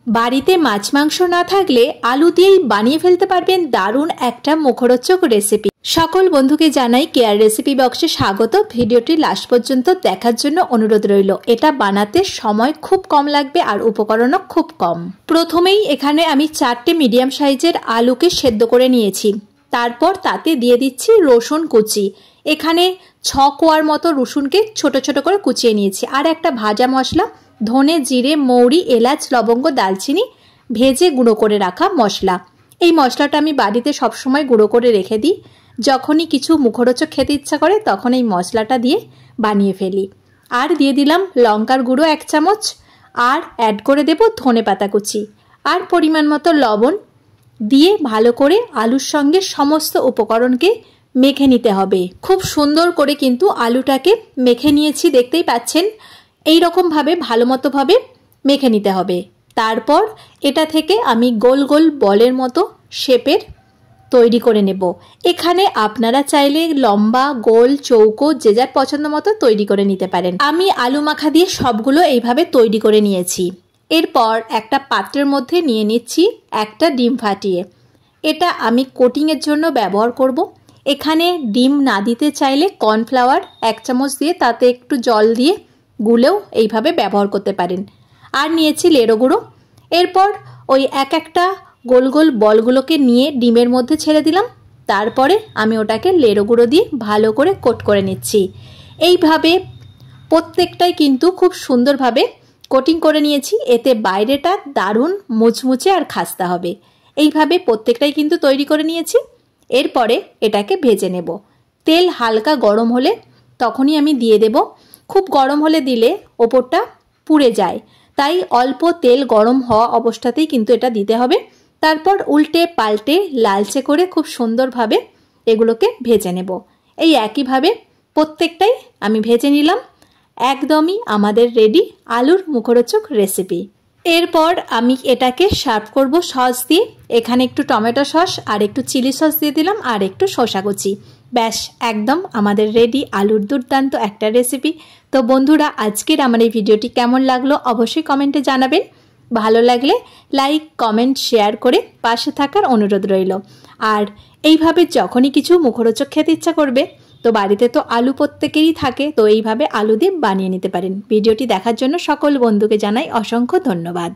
বাড়িতে মাছ মাংস না থাকলে আলু দিয়েই বানিয়ে ফেলতে পারবেন দারুণ একটা মুখরোচক রেসিপি। সকল বন্ধুকে জানাই কেয়ার রেসিপি বক্সে স্বাগত। ভিডিওটি লাস্ট পর্যন্ত দেখার জন্য অনুরোধ রইল। এটা বানাতে সময় খুব কম লাগবে আর উপকরণও খুব কম। প্রথমেই এখানে আমি 4টে মিডিয়াম সাইজের আলুকে সেদ্ধ করে নিয়েছি। তারপর তাতে দিয়ে দিচ্ছি রসুন কুচি। এখানে 6 কোয়ার মতো রসুনকে ছোট ছোট করে কুচিয়ে নিয়েছি। আর একটা ভাজা মশলা, ধনে, জিরে, মৌরি, এলাচ, লবঙ্গ, দালচিনি ভেজে গুঁড়ো করে রাখা মশলা। এই মশলাটা আমি বাড়িতে সবসময় গুঁড়ো করে রেখে দিই। যখনই কিছু মুখরোচক খেতে ইচ্ছা করে তখন এই মশলাটা দিয়ে বানিয়ে ফেলি। আর দিয়ে দিলাম লঙ্কার গুঁড়ো 1 চামচ, আর অ্যাড করে দেব ধনে পাতা কুচি আর পরিমাণ মতো লবণ দিয়ে ভালো করে আলুর সঙ্গে সমস্ত উপকরণকে মেখে নিতে হবে। খুব সুন্দর করে কিন্তু আলুটাকে মেখে নিয়েছি, দেখতেই পাচ্ছেন। এই রকম ভাবে ভালো মতো ভাবে মেখে নিতে হবে। তারপর এটা থেকে আমি গোল গোল বলের মতো শেপের তৈরি করে নেব। এখানে আপনারা চাইলে লম্বা, গোল, চৌকো যে যার পছন্দ মতো তৈরি করে নিতে পারেন। আমি আলু মাখা দিয়ে সবগুলো এইভাবে তৈরি করে নিয়েছি। এরপর একটা পাত্রের মধ্যে নিয়ে নিচ্ছি একটা ডিম ফাটিয়ে। এটা আমি কোটিংয়ের জন্য ব্যবহার করব। এখানে ডিম না দিতে চাইলে কর্নফ্লাওয়ার 1 চামচ দিয়ে তাতে একটু জল দিয়ে গুলেও এইভাবে ব্যবহার করতে পারেন। আর নিয়েছি লেড়ো গুঁড়ো। এরপর ওই একটা গোল গোল বলগুলোকে নিয়ে ডিমের মধ্যে ছেড়ে দিলাম। তারপরে আমি ওটাকে লেড়ো গুঁড়ো দিয়ে ভালো করে কোট করে নিচ্ছি। এইভাবে প্রত্যেকটাই কিন্তু খুব সুন্দরভাবে কোটিং করে নিয়েছি। এতে বাইরেটা দারুণ মুচমুচে আর খাস্তা হবে। এইভাবে প্রত্যেকটাই কিন্তু তৈরি করে নিয়েছি। এরপরে এটাকে ভেজে নেব। তেল হালকা গরম হলে তখনই আমি দিয়ে দেব। খুব গরম হলে দিলে ওপরটা পুড়ে যায়, তাই অল্প তেল গরম হওয়া অবস্থাতেই কিন্তু এটা দিতে হবে। তারপর উল্টে পাল্টে লালচে করে খুব সুন্দরভাবে এগুলোকে ভেজে নেব। এই একইভাবে প্রত্যেকটাই আমি ভেজে নিলাম। একদমই আমাদের রেডি আলুর মুখরোচক রেসিপি। এরপর আমি এটাকে সার্ভ করব সস দিয়ে। এখানে একটু টমেটো সস আর একটু চিলি সস দিয়ে দিলাম আর একটু শসা কুচি। ব্যাস, একদম আমাদের রেডি আলুর দুর্দান্ত একটা রেসিপি। তো বন্ধুরা, আজকের আমার এই ভিডিওটি কেমন লাগলো অবশ্যই কমেন্টে জানাবেন। ভালো লাগলে লাইক, কমেন্ট, শেয়ার করে পাশে থাকার অনুরোধ রইল। আর এইভাবে যখনই কিছু মুখরোচক খেতে ইচ্ছা করবে তো বাড়িতে তো আলু প্রত্যেকেরই থাকে, তো এইভাবে আলু দিয়ে বানিয়ে নিতে পারেন। ভিডিওটি দেখার জন্য সকল বন্ধুকে জানাই অসংখ্য ধন্যবাদ।